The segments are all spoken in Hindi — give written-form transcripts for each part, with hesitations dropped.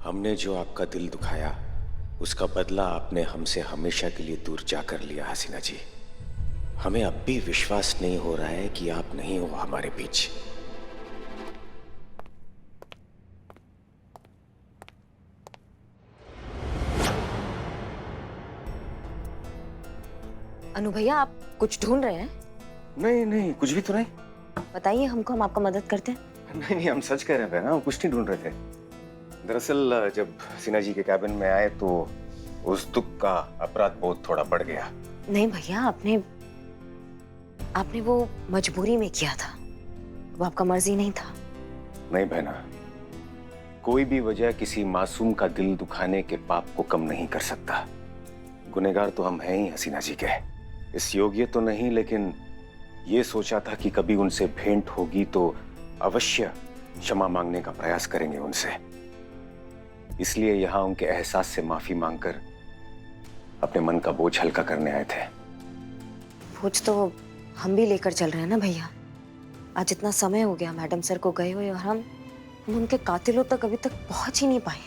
हमने जो आपका दिल दुखाया उसका बदला आपने हमसे हमेशा के लिए दूर जाकर लिया हसीना जी। हमें अब भी विश्वास नहीं हो रहा है कि आप नहीं हो हमारे बीच। अनु भैया, आप कुछ ढूंढ रहे हैं? नहीं नहीं, कुछ भी तो नहीं। बताइए हमको, हम आपका मदद करते हैं। नहीं नहीं, हम सच कह रहे थे ना, हम कुछ नहीं ढूंढ रहे थे। दरअसल जब हसीना जी के कैबिन में आए तो उस दुख का अपराध बोध थोड़ा बढ़ गया। नहीं भैया, आपने वो मजबूरी में किया था, वो आपका मर्जी नहीं था। नहीं बहना, कोई भी वजह किसी मासूम का दिल दुखाने के पाप को कम नहीं कर सकता। गुनहगार तो हम हैं ही हसीना जी के। इस योग्य तो नहीं, लेकिन ये सोचा था कि कभी उनसे भेंट होगी तो अवश्य क्षमा मांगने का प्रयास करेंगे उनसे। इसलिए यहां उनके एहसास से माफी मांगकर अपने मन का बोझ हल्का करने आए थे। बोझ तो हम भी लेकर चल रहे हैं ना भैया। आज इतना समय हो गया मैडम सर को गए हुए और हम उनके कातिलों तक अभी तक पहुंच ही नहीं पाए।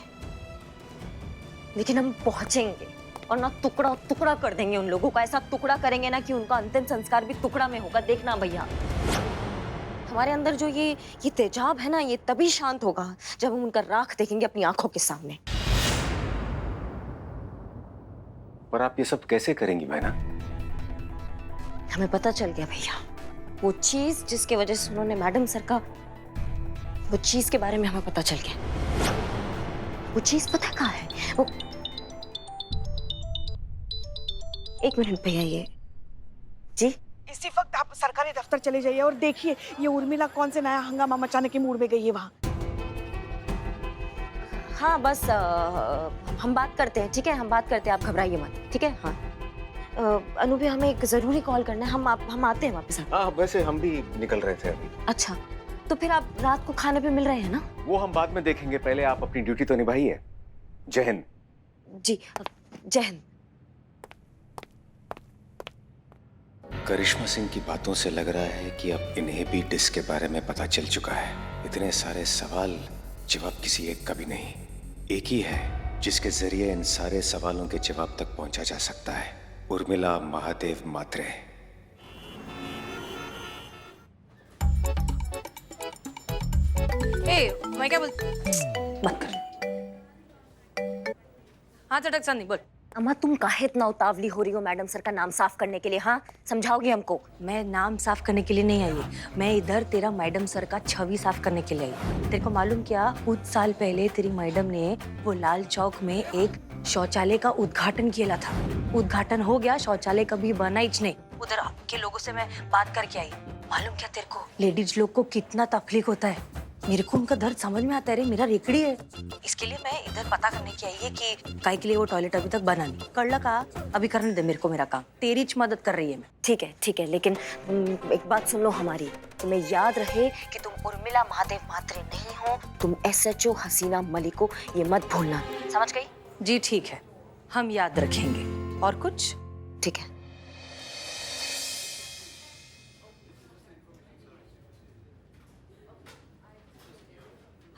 लेकिन हम पहुंचेंगे और ना टुकड़ा टुकड़ा कर देंगे उन लोगों का। ऐसा टुकड़ा करेंगे ना कि उनका अंतिम संस्कार भी टुकड़ा में होगा। देखना भैया, हमारे अंदर जो ये तेजाब है ना, ये तभी शांत होगा जब हम उनका राख देखेंगे अपनी आंखों के सामने। पर आप ये सब कैसे करेंगी बहना? हमें पता चल गया भैया, वो चीज जिसके वजह से उन्होंने मैडम सर का, वो चीज के बारे में हमें पता चल गया। वो चीज पता कहाँ है? वो एक मिनट भैया, ये जी इसी वक्त आप सरकारी दफ्तर चले जाइए और देखिए ये उर्मिला कौन से नया हंगामा मचाने के मूड में गई है वहाँ। हाँ बस हम बात करते हैं, ठीक है? हम बात करते हैं, आप घबराइए मत, ठीक है? हाँ अनु भैया, हमें एक जरूरी कॉल करना है। हम आते हैं वापस। हाँ, वैसे हम भी निकल रहे थे अभी। अच्छा, तो फिर आप रात को खाने पे मिल रहे हैं ना? वो हम बाद में देखेंगे, पहले आप अपनी ड्यूटी तो निभाइए। जय हिंद। जी जय हिंद। करिश्मा सिंह की बातों से लग रहा है कि अब इन्हें भी डिस्क के बारे में पता चल चुका है। इतने सारे सवाल, जवाब किसी एक का भी नहीं। एक ही है जिसके जरिए इन सारे सवालों के जवाब तक पहुंचा जा सकता है। उर्मिला महादेव मात्रे। मैं क्या बोल मत कर। हाँ चटक चांदी बोल। अम्मा, तुम काहे इतना उतावली हो रही हो मैडम सर का नाम साफ करने के लिए? हाँ, समझाओगी हमको? मैं नाम साफ करने के लिए नहीं आई, मैं इधर तेरा मैडम सर का छवि साफ करने के लिए आई। तेरे को मालूम क्या, कुछ साल पहले तेरी मैडम ने वो लाल चौक में एक शौचालय का उद्घाटन किया था। उद्घाटन हो गया, शौचालय कभी बना ही नहीं। उधर के लोगों से मैं बात करके आई। मालूम क्या तेरे को, लेडीज लोग को कितना तकलीफ होता है। मेरे को उनका दर्द समझ में आता है रे, मेरा रेकड़ी है। इसके लिए मैं इधर पता करने की आई है कि काहे के लिए वो टॉयलेट अभी तक बना नहीं। कर लगा, अभी करने दे मेरे को मेरा काम। तेरी मदद कर रही है मैं। ठीक है, लेकिन एक बात सुन लो हमारी। तुम्हें याद रहे कि तुम उर्मिला महादेव मात्रे नहीं हो, तुम SHO हसीना मलिक को, ये मत भूलना। समझ गई? जी ठीक है, हम याद रखेंगे। और कुछ? ठीक है।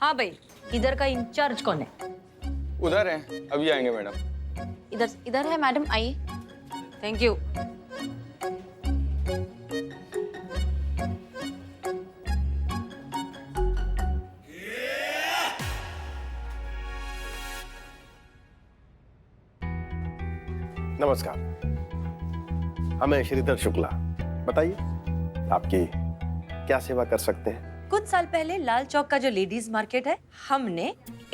हाँ भाई, इधर का इंचार्ज कौन है? उधर है, अभी आएंगे मैडम। इधर है मैडम, आइए। Thank you. नमस्कार, हमें श्रीधर शुक्ला। बताइए आपकी क्या सेवा कर सकते हैं? कुछ साल पहले लाल चौक का जो लेडीज मार्केट है, हमने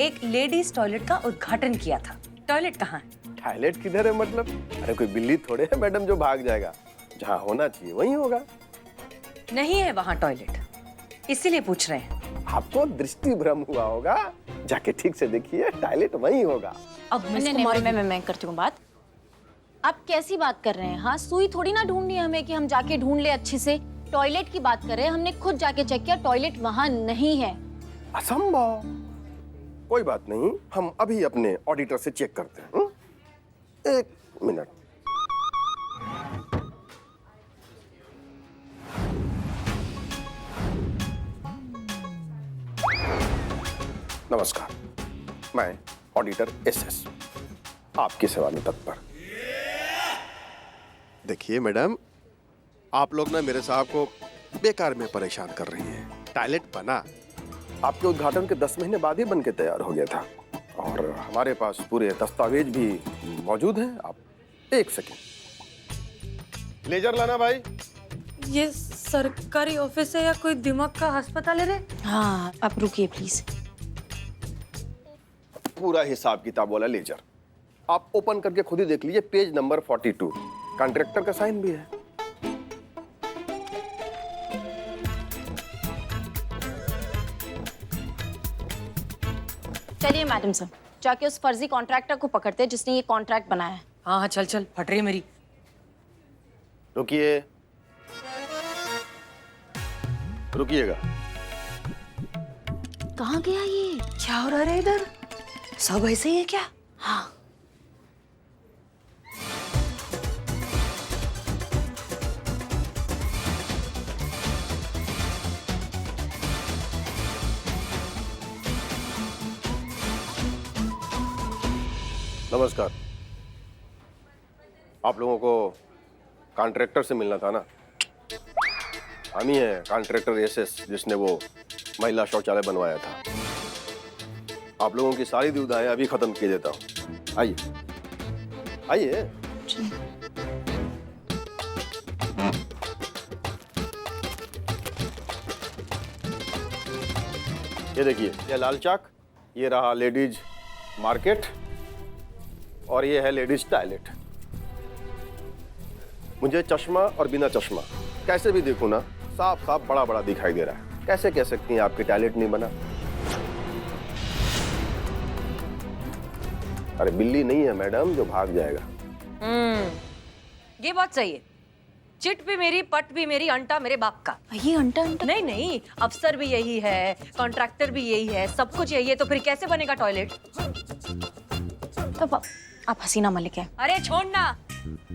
एक लेडीज टॉयलेट का उद्घाटन किया था। टॉयलेट कहाँ है? टॉयलेट किधर है मतलब? अरे कोई बिल्ली थोड़े है मैडम जो भाग जाएगा। जहाँ होना चाहिए वहीं होगा। नहीं है वहाँ टॉयलेट, इसीलिए पूछ रहे हैं। आपको दृष्टि भ्रम हुआ होगा, जाके ठीक से देखिए, टॉयलेट वहीं होगा। अब मैं करती हूँ बात। आप कैसी बात कर रहे हैं? हाँ, सुई थोड़ी ना ढूंढनी है हमें कि हम जाके ढूंढ ले अच्छे से। टॉयलेट की बात कर रहे हैं, हमने खुद जाके चेक किया, टॉयलेट वहाँ नहीं है। असंभव। कोई बात नहीं, हम अभी अपने ऑडिटर से चेक करते हैं। एक मिनट। नमस्कार, मैं ऑडिटर एसएस, आपकी सेवा में तत्पर। देखिए मैडम, आप लोग ना मेरे साहब को बेकार में परेशान कर रही हैं। टॉयलेट बना, आपके उद्घाटन के 10 महीने बाद ही बन के तैयार हो गया था और हमारे पास पूरे दस्तावेज भी मौजूद हैं। आप एक सेकेंड, लेजर लाना भाई। ये सरकारी ऑफिस है या कोई दिमाग का अस्पताल है रे? हाँ, आप रुकिए प्लीज। पूरा हिसाब किताब वाला लेजर आप ओपन करके खुद ही देख लीजिए, पेज नंबर 42, कॉन्ट्रैक्टर का साइन भी है। चलिए मैडम साहब, जाके उस फर्जी कॉन्ट्रैक्टर को पकड़ते हैं जिसने ये कॉन्ट्रैक्ट बनाया है। हाँ हाँ, चल चल, फट रही है मेरी। रुकिए, रुकिएगा। कहाँ गया ये? क्या हो रहा है इधर? सब ऐसे ही है क्या? हाँ, नमस्कार। आप लोगों को कॉन्ट्रैक्टर से मिलना था ना? हम ही हैं कॉन्ट्रैक्टर एसएस, जिसने वो महिला शौचालय बनवाया था। आप लोगों की सारी दुविधाएं अभी खत्म किए देता हूँ। आइए आइए। ये देखिए, ये लाल चाक, ये रहा लेडीज मार्केट और ये है लेडीज टॉयलेट। मुझे चश्मा और बिना चश्मा कैसे भी देखूं ना, साफ साफ बड़ा बड़ा दिखाई दे रहा है। कैसे कह सकती हैं आपकी टॉयलेट नहीं बना? अरे बिल्ली नहीं है मैडम जो भाग जाएगा। ये बात सही है। चिट भी मेरी, पट भी मेरी, अंटा मेरे बाप का। ये अंटा अंटा। नहीं नहीं, अफसर भी यही है, कॉन्ट्रैक्टर भी यही है, सब कुछ यही है, तो फिर कैसे बनेगा टॉयलेट? तब आप हसीना मलिक हैं। अरे छोड़ना,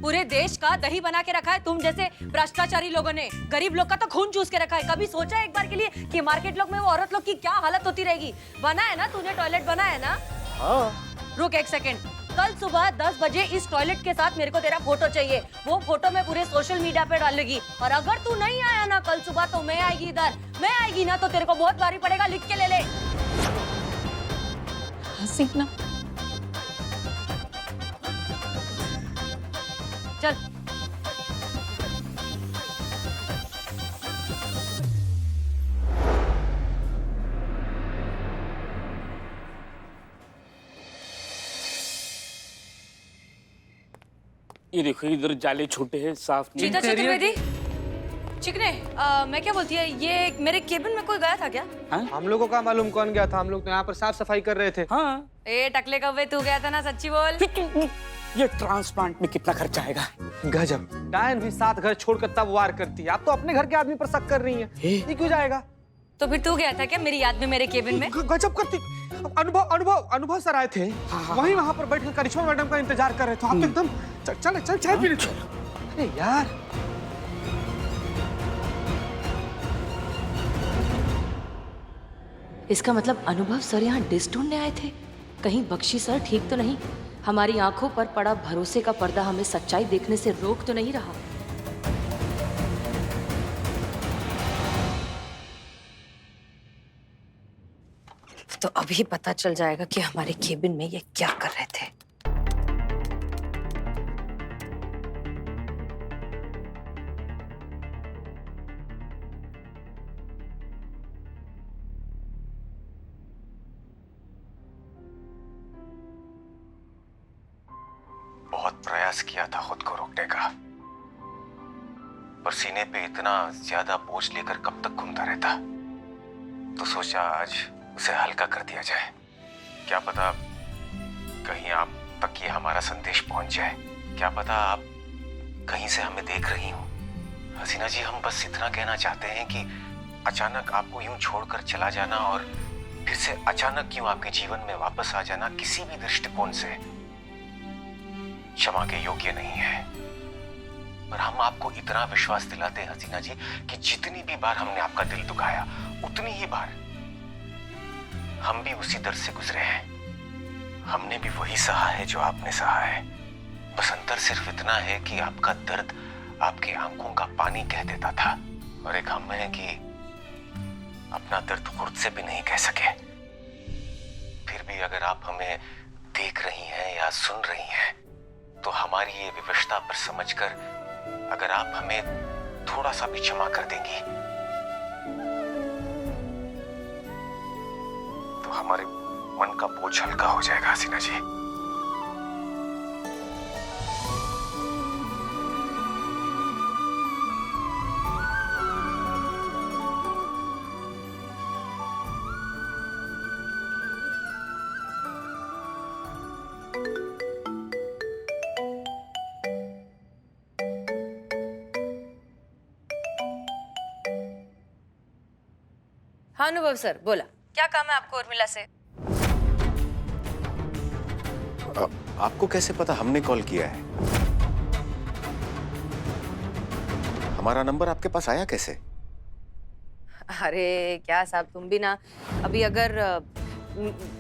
पूरे देश का दही बना के रखा है तुम जैसे भ्रष्टाचारी लोगों ने। गरीब लोग का तो खून चूस के रखा है। कभी सोचा है एक बार के लिए कि मार्केट लोग में वो औरत लोग की क्या हालत होती रहेगी? बना है ना तूने टॉयलेट, बना है ना? हाँ, रुक एक सेकंड। कल सुबह 10 बजे इस टॉयलेट के साथ मेरे को तेरा फोटो चाहिए। वो फोटो मैं पूरे सोशल मीडिया पे डालेगी और अगर तू नहीं आया ना कल सुबह तो मैं आएगी इधर। मैं आएगी ना तो तेरे को बहुत भारी पड़ेगा, लिख के ले ले। हसीना। चल। ये देखो, इधर जाले छोटे हैं, साफ नहीं। चीता चतुर्वेदी, चिकने, मैं क्या बोलती है, ये मेरे केबिन में कोई गया था क्या? हम लोगों का मालूम कौन गया था? हम लोग तो यहाँ पर साफ सफाई कर रहे थे। हाँ, ए टकले कव्वे, तू गया था ना, सच्ची बोल। ये ट्रांसप्लांट में कितना खर्चा आएगा? गजब, डायन भी 7 घर छोड़कर तब वार करती है। आप तो अपने घर के आदमी पर शक कर रही हैं। ये क्यों जाएगा? तो फिर तू गया था क्या मेरी याद में मेरे केबिन में? गजब करती। अनुभव सर आए थे, वहीं वहां पर बैठकर करिश्मा मैडम का इंतजार कर रहे थे। आप तो एकदम चल चाय पीने चलो। अरे यार, इसका मतलब अनुभव सर यहाँ डिश ढूंढने आए थे। कहीं बख्शी सर ठीक तो नहीं? हमारी आंखों पर पड़ा भरोसे का पर्दा हमें सच्चाई देखने से रोक तो नहीं रहा? तो अभी पता चल जाएगा कि हमारे केबिन में ये क्या कर रहे थे। बहुत प्रयास किया था खुद को रोकने का, पर सीने पे इतना ज्यादा बोझ लेकर कब तक घूमता रहता। तो सोचा आज उसे हल्का कर दिया जाए। क्या पता कहीं आप तक ये हमारा संदेश पहुंच जाए। क्या पता आप कहीं से हमें देख रही हो। हसीना जी, हम बस इतना कहना चाहते हैं कि अचानक आपको यूं छोड़कर चला जाना और फिर से अचानक यूं आपके जीवन में वापस आ जाना किसी भी दृष्टिकोण से क्षमा के योग्य नहीं है। पर हम आपको इतना विश्वास दिलाते हैं हसीना जी कि जितनी भी बार हमने आपका दिल दुखाया उतनी ही बार हम भी उसी दर से गुजरे हैं। हमने भी वही सहा है जो आपने सहा है। बस अंतर सिर्फ इतना है कि आपका दर्द आपकी आंखों का पानी कह देता था, और एक हम है कि अपना दर्द खुद से भी नहीं कह सके। फिर भी अगर आप हमें देख रही हैं या सुन रही हैं, तो हमारी ये विवशता पर समझकर अगर आप हमें थोड़ा सा भी क्षमा कर देंगी, तो हमारे मन का बोझ हल्का हो जाएगा हसीना जी। हाँ अनुभव सर, बोला क्या काम है आपको उर्मिला से? आपको कैसे पता हमने कॉल किया है? हमारा नंबर आपके पास आया कैसे? अरे क्या साहब, तुम भी ना। अभी अगर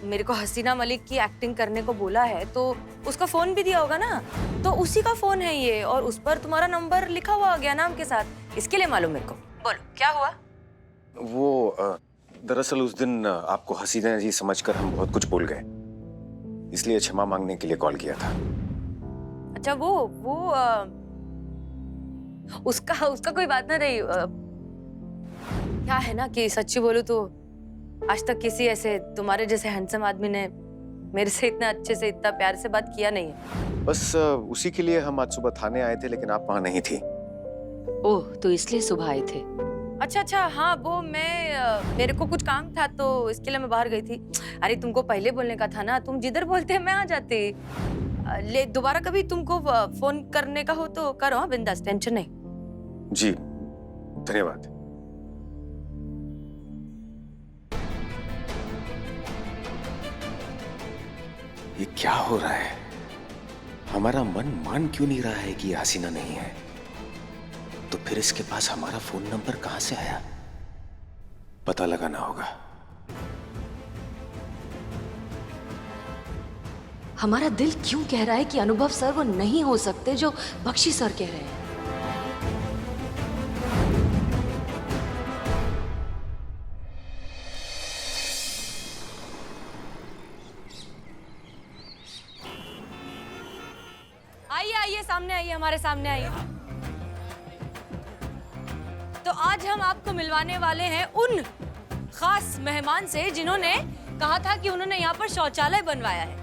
मेरे को हसीना मलिक की एक्टिंग करने को बोला है तो उसका फोन भी दिया होगा ना, तो उसी का फोन है ये, और उस पर तुम्हारा नंबर लिखा हुआ गया नाम के साथ, इसके लिए मालूम मेरे को। बोलो क्या हुआ? वो दरअसल उस दिन आपको हसीना जी समझकर हम बहुत कुछ भूल गए, इसलिए क्षमा मांगने के लिए कॉल किया था। अच्छा वो उसका कोई बात ना रही। क्या है ना कि सच्ची बोलूं तो आज तक किसी ऐसे तुम्हारे जैसे हैंडसम आदमी ने मेरे से इतना अच्छे से इतना प्यार से बात किया नहीं है। बस उसी के लिए हम आज सुबह थाने आए थे, लेकिन आप वहां नहीं थी। ओह, तो इसलिए सुबह आए थे। अच्छा, हाँ वो मेरे को कुछ काम था तो इसके लिए मैं बाहर गई थी। अरे तुमको पहले बोलने का था ना, तुम जिधर बोलते मैं आ जाती। ले दोबारा कभी तुमको फोन करने का हो तो करो, हाँ बिंदास, टेंशन नहीं। जी धन्यवाद। ये क्या हो रहा है? हमारा मन मान क्यों नहीं रहा है कि ये हसीना नहीं है? तो फिर इसके पास हमारा फोन नंबर कहां से आया? पता लगाना होगा। हमारा दिल क्यों कह रहा है कि अनुभव सर वो नहीं हो सकते जो बख्शी सर कह रहे हैं? आइए सामने आइए, हमारे सामने आइए। तो आज हम आपको मिलवाने वाले हैं उन खास मेहमान से जिन्होंने कहा था कि उन्होंने यहाँ पर शौचालय बनवाया है।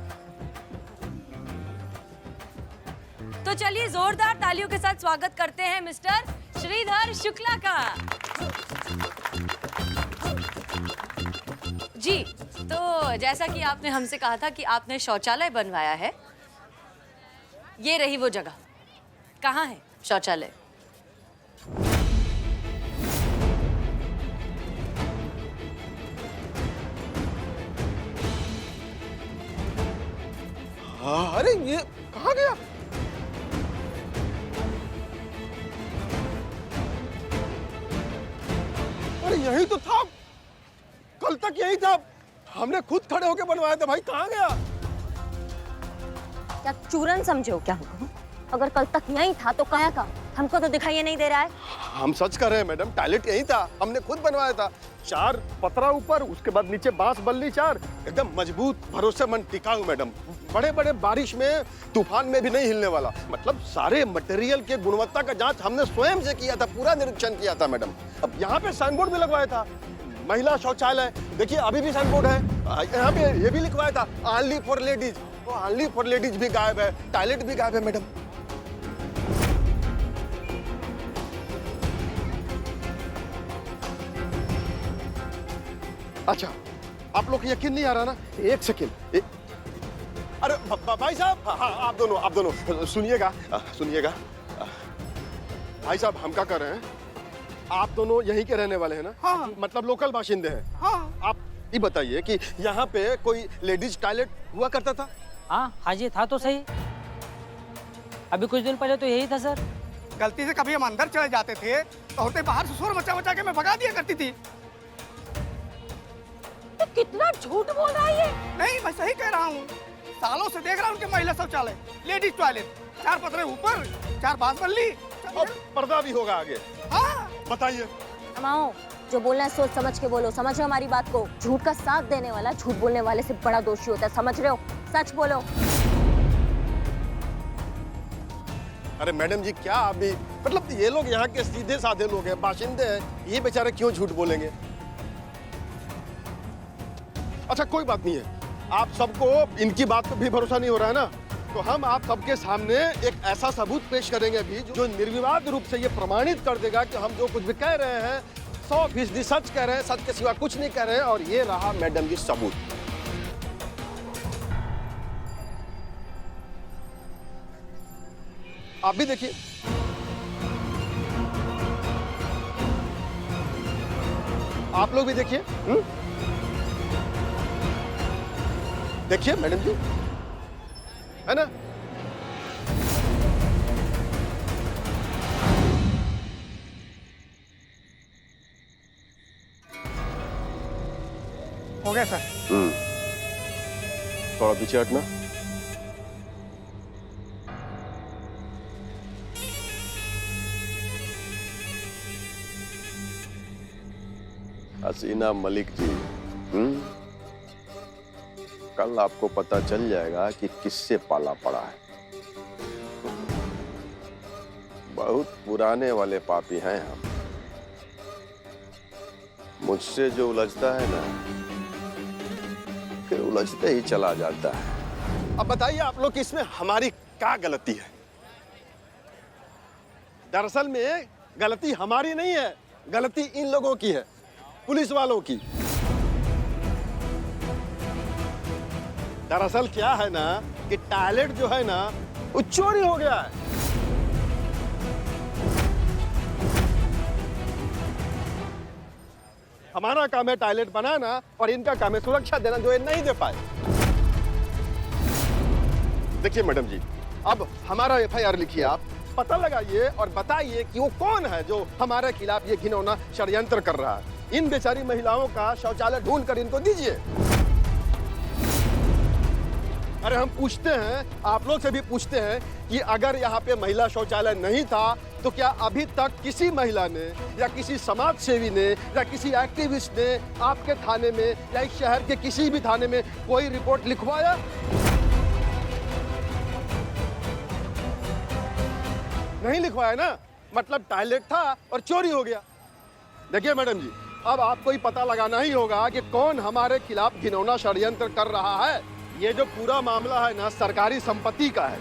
तो चलिए जोरदार तालियों के साथ स्वागत करते हैं मिस्टर श्रीधर शुक्ला का। जी, तो जैसा कि आपने हमसे कहा था कि आपने शौचालय बनवाया है, ये रही वो जगह। कहाँ है शौचालय? अरे ये कहाँ गया? अरे यही तो था, कल तक यही था। हमने खुद खड़े होके बनवाया था भाई, कहाँ गया? क्या चूरन समझे हो क्या हमको? अगर कल तक यही था तो कहाँ का? हमको तो दिखाई नहीं दे रहा है। हम सच कर रहे हैं मैडम, टॉयलेट यही था, हमने खुद बनवाया था। 4 पतरा ऊपर, उसके बाद नीचे बांस बल्ली 4, एकदम मजबूत, भरोसेमंद, टिकाऊ मैडम। बड़े बड़े बारिश में, तूफान में भी नहीं हिलने वाला। मतलब सारे मटेरियल के गुणवत्ता का जांच हमने स्वयं से किया था, पूरा निरीक्षण किया था मैडम। अब यहाँ पे साइन बोर्ड भी लगवाया था, महिला शौचालय। देखिए अभी भी साइन बोर्ड है, यहाँ पे ये भी लिखवाया था, ओनली फॉर लेडीज। तो ओनली फॉर लेडीज भी गायब है, टॉयलेट भी गायब है मैडम। अच्छा, आप लोग को यकीन नहीं आ रहा ना? एक सेकेंड। अरे भाई साहब, हाँ आप दोनों सुनिएगा। भाई साहब, हम क्या कर रहे हैं, आप दोनों यहीं के रहने वाले हैं ना? हाँ। मतलब लोकल बाशिंदे हैं? हाँ। आप ये बताइए कि यहाँ पे कोई लेडीज टॉयलेट हुआ करता था? हाँ हाजी, था तो सही। अभी कुछ दिन पहले तो यही था सर। गलती से कभी हम अंदर चले जाते थे तो औरतें बाहर से शोर मचा मचा के मैं भगा दिया करती थी। तो कितना झूठ बोल रहा है ये? नहीं, मैं सही कह रहा हूँ। सालों से देख रहा हूँ उनके महिला शौचालय, लेडीज टॉयलेट, 4 पतरे ऊपर, 4 बांस बल्ली, और पर्दा भी होगा आगे। हाँ बताइए। अमाओ, जो बोलना है सोच समझ के बोलो, समझ रहे हो हमारी बात को? झूठ का साथ देने वाला झूठ बोलने वाले से बड़ा दोषी होता है, समझ रहे हो? सच बोलो। अरे मैडम जी, क्या आप भी, मतलब ये लोग यहाँ के सीधे साधे लोग हैं, बाशिंदे हैं, ये बेचारे क्यों झूठ बोलेंगे? अच्छा कोई बात नहीं है, आप सबको इनकी बात पे भी भरोसा नहीं हो रहा है ना, तो हम आप सबके सामने एक ऐसा सबूत पेश करेंगे अभी जो निर्विवाद रूप से ये प्रमाणित कर देगा कि हम जो कुछ भी कह रहे हैं 100% सच कह रहे हैं, सच के सिवा कुछ नहीं कह रहे हैं। और ये रहा मैडम जी सबूत। आप भी देखिए। आप लोग भी देखिए। देखिए मैडम जी, है ना? हो गया सर। थोड़ा पीछे हटना। हसीना मलिक जी, कल आपको पता चल जाएगा कि किससे पाला पड़ा है। बहुत पुराने वाले पापी हैं हम। मुझसे जो उलझता है ना, फिर उलझते ही चला जाता है। अब बताइए आप लोग कि इसमें हमारी क्या गलती है? दरअसल में गलती हमारी नहीं है, गलती इन लोगों की है, पुलिस वालों की। दरअसल क्या है ना कि टॉयलेट जो है ना वो चोरी हो गया है। हमारा काम है टॉयलेट बनाना और इनका काम है सुरक्षा देना, जो ये नहीं दे पाए। देखिए मैडम जी, अब हमारा एफआईआर लिखिए, आप पता लगाइए और बताइए कि वो कौन है जो हमारे खिलाफ ये घिनौना षड्यंत्र कर रहा है। इन बेचारी महिलाओं का शौचालय ढूंढ कर इनको दीजिए। अरे हम पूछते हैं, आप लोग से भी पूछते हैं कि अगर यहाँ पे महिला शौचालय नहीं था तो क्या अभी तक किसी महिला ने या किसी समाज सेवी ने या किसी एक्टिविस्ट ने आपके थाने में या इस शहर के किसी भी थाने में कोई रिपोर्ट लिखवाया? नहीं लिखवाया ना, मतलब टॉयलेट था और चोरी हो गया। देखिए मैडम जी, अब आपको ही पता लगाना ही होगा कि कौन हमारे खिलाफ घिनौना षड्यंत्र कर रहा है। ये जो पूरा मामला है ना सरकारी संपत्ति का है।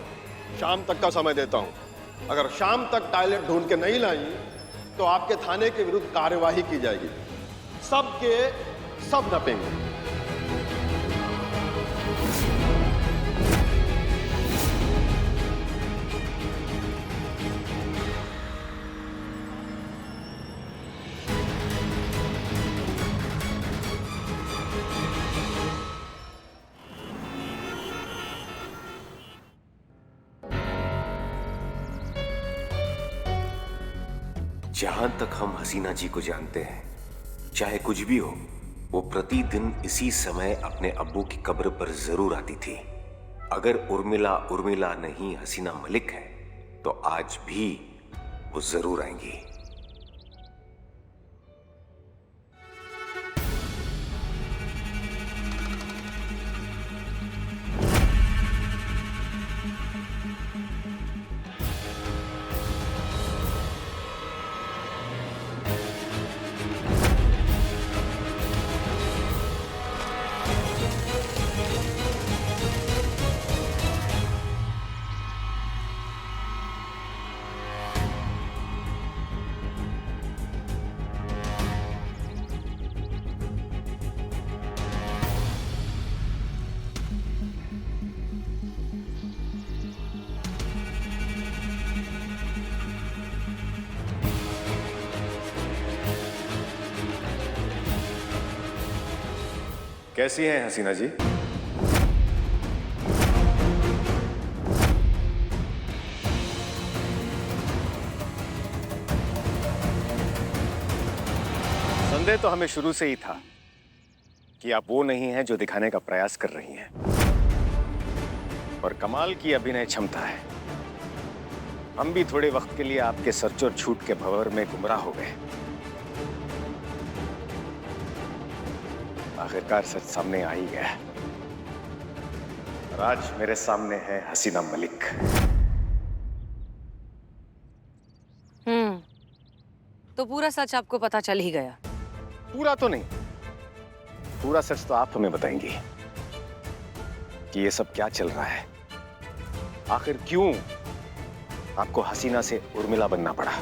शाम तक का समय देता हूं, अगर शाम तक टॉयलेट ढूंढ के नहीं लाई तो आपके थाने के विरुद्ध कार्यवाही की जाएगी। सबके सब नपेंगे। जहां तक हम हसीना जी को जानते हैं, चाहे कुछ भी हो, वो प्रतिदिन इसी समय अपने अब्बू की कब्र पर जरूर आती थी। अगर उर्मिला नहीं हसीना मलिक है तो आज भी वो जरूर आएंगी। कैसी हैं हसीना जी? संदेह तो हमें शुरू से ही था कि आप वो नहीं हैं जो दिखाने का प्रयास कर रही हैं। और कमाल की अभिनय क्षमता है। हम भी थोड़े वक्त के लिए आपके सच और झूठ के भंवर में गुमराह हो गए। आखिरकार सच सामने आ ही गया और आज मेरे सामने है हसीना मलिक। तो पूरा सच आपको पता चल ही गया? पूरा तो नहीं, पूरा सच तो आप हमें बताएंगी कि ये सब क्या चल रहा है। आखिर क्यों आपको हसीना से उर्मिला बनना पड़ा?